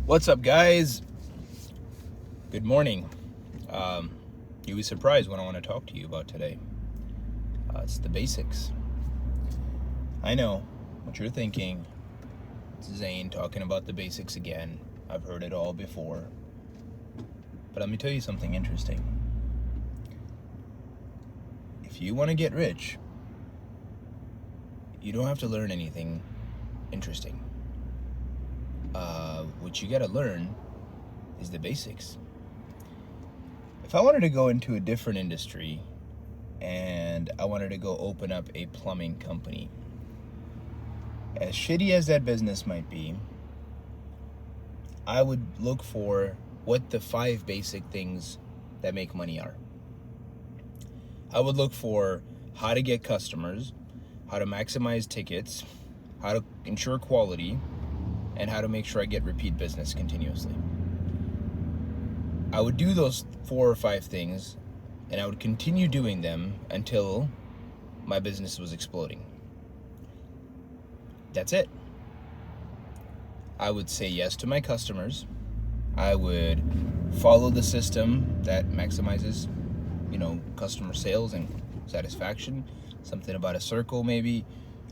What's up, guys? Good morning. You'll be surprised what I want to talk to you about today. It's the basics. I know what you're thinking. It's Zane talking about the basics again. I've heard it all before. But let me tell you something interesting. If you want to get rich, you don't have to learn anything interesting. What you got to learn is the basics. If I wanted to go into a different industry and I wanted to go open up a plumbing company, as shitty as that business might be, I would look for what the 5 basic things that make money are. I would look for how to get customers, how to maximize tickets, how to ensure quality, and how to make sure I get repeat business continuously. I would do those 4 or 5 things, and I would continue doing them until my business was exploding. That's it. I would say yes to my customers. I would follow the system that maximizes, customer sales and satisfaction. Something about a circle, maybe.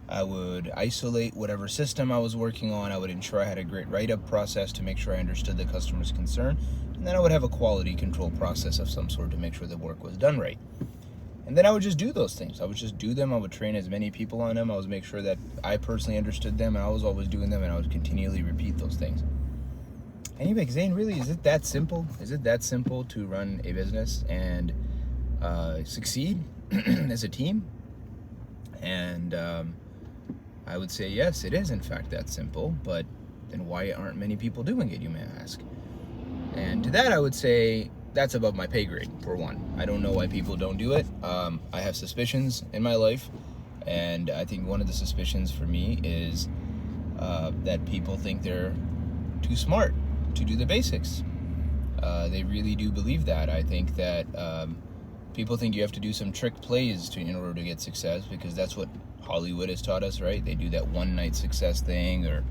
I would isolate whatever system I was working on. I would ensure I had a great write-up process to make sure I understood the customer's concern. And then I would have a quality control process of some sort to make sure the work was done right. And then I would just do those things. I would just do them. I would train as many people on them. I would make sure that I personally understood them, and I was always doing them, and I would continually repeat those things. Anyway, Zane, really, is it that simple? Is it that simple to run a business and succeed as a team? And I would say yes, it is in fact that simple, but then why aren't many people doing it, you may ask? And to that I would say that's above my pay grade, for one. I don't know why people don't do it. I have suspicions in my life, and I think one of the suspicions for me is that people think they're too smart to do the basics. They really do believe that. I think that people think you have to do some trick plays in order to get success, because that's what Hollywood has taught us, right? They do that one night success thing, or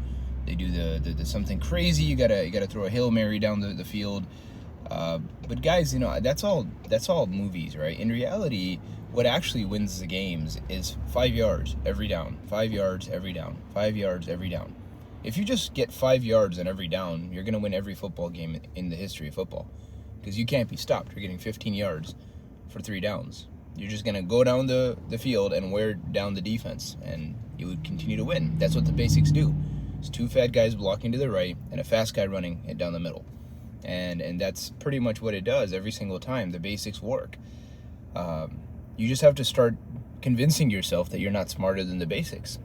they do the something crazy. You gotta throw a Hail Mary down the field. But guys, that's all movies, right? In reality, what actually wins the games is 5 yards every down, 5 yards every down, 5 yards every down. If you just get 5 yards on every down, you're gonna win every football game in the history of football, because you can't be stopped. You're getting 15 yards for 3 downs. You're just going to go down the field and wear down the defense, and you would continue to win. That's what the basics do. It's 2 fat guys blocking to the right and a fast guy running it down the middle. And that's pretty much what it does every single time. The basics work. You just have to start convincing yourself that you're not smarter than the basics.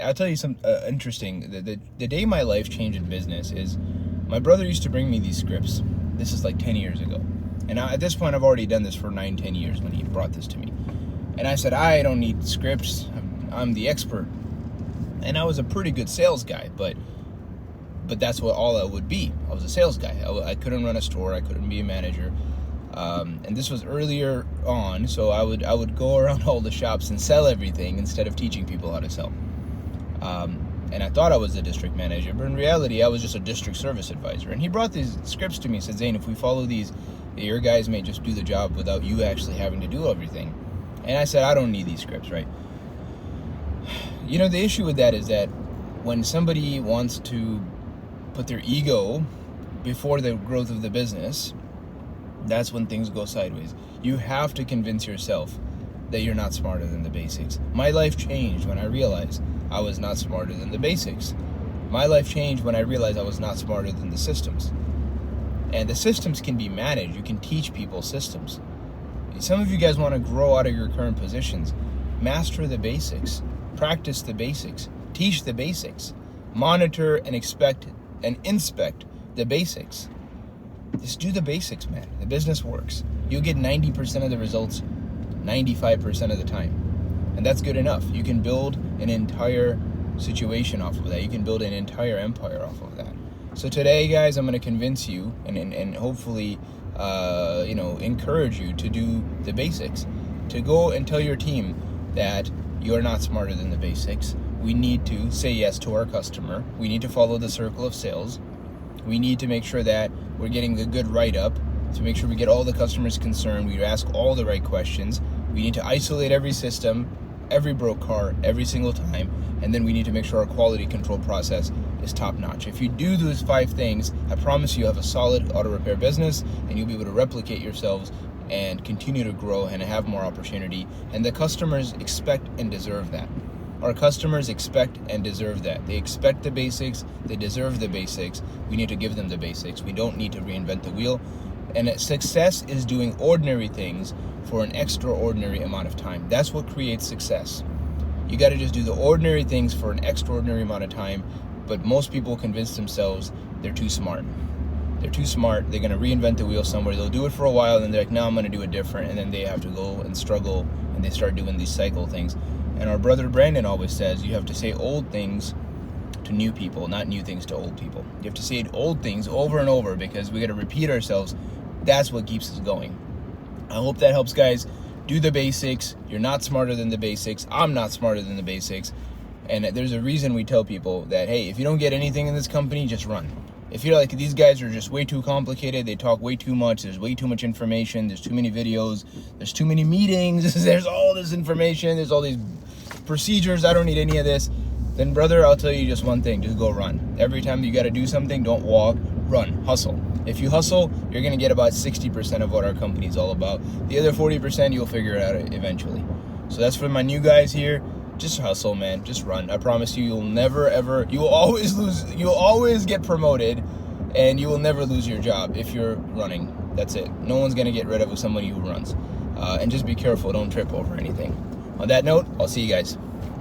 I'll tell you something interesting. The day my life changed in business is my brother used to bring me these scripts. This is like 10 years ago. And at this point, I've already done this for 9-10 years when he brought this to me. And I said, I don't need scripts. I'm the expert. And I was a pretty good sales guy, but that's what all I would be. I was a sales guy. I couldn't run a store. I couldn't be a manager. And this was earlier on, so I would go around all the shops and sell everything instead of teaching people how to sell. And I thought I was a district manager, but in reality, I was just a district service advisor. And he brought these scripts to me and said, Zane, if we follow these, your guys may just do the job without you actually having to do everything. And I said, I don't need these scripts, right? The issue with that is that when somebody wants to put their ego before the growth of the business, that's when things go sideways. You have to convince yourself that you're not smarter than the basics. My life changed when I realized I was not smarter than the basics. My life changed when I realized I was not smarter than the systems. And the systems can be managed. You can teach people systems. Some of you guys want to grow out of your current positions. Master the basics. Practice the basics. Teach the basics. Monitor and inspect the basics. Just do the basics, man. The business works. You'll get 90% of the results 95% of the time. And that's good enough. You can build an entire situation off of that. You can build an entire empire off of that. So today, guys, I'm going to convince you and hopefully, encourage you to do the basics. To go and tell your team that you're not smarter than the basics. We need to say yes to our customer. We need to follow the circle of sales. We need to make sure that we're getting a good write-up to make sure we get all the customers concerned. We ask all the right questions. We need to isolate every system, every broke car, every single time. And then we need to make sure our quality control process is top notch. If you do those 5 things, I promise you have a solid auto repair business, and you'll be able to replicate yourselves and continue to grow and have more opportunity. And the customers expect and deserve that. Our customers expect and deserve that. They expect the basics. They deserve the basics. We need to give them the basics. We don't need to reinvent the wheel. And success is doing ordinary things for an extraordinary amount of time. That's what creates success. You got to just do the ordinary things for an extraordinary amount of time. But most people convince themselves they're too smart. They're too smart. They're going to reinvent the wheel somewhere. They'll do it for a while, and they're like, no, I'm going to do it different. And then they have to go and struggle, and they start doing these cycle things. And our brother Brandon always says you have to say old things to new people, not new things to old people. You have to say old things over and over because we got to repeat ourselves. That's what keeps us going. I hope that helps, guys. Do the basics. You're not smarter than the basics. I'm not smarter than the basics. And there's a reason we tell people that, hey, if you don't get anything in this company, just run. If you're like, these guys are just way too complicated, they talk way too much, there's way too much information, there's too many videos, there's too many meetings, there's all this information, there's all these procedures, I don't need any of this, then brother, I'll tell you just one thing, just go run. Every time you got to do something, don't walk, run, hustle. If you hustle, you're going to get about 60% of what our company is all about. The other 40%, you'll figure it out eventually. So that's for my new guys here. Just hustle, man. Just run. I promise you, you'll never, ever, you will always lose, you'll always get promoted, and you will never lose your job if you're running. That's it. No one's going to get rid of somebody who runs. And just be careful. Don't trip over anything. On that note, I'll see you guys.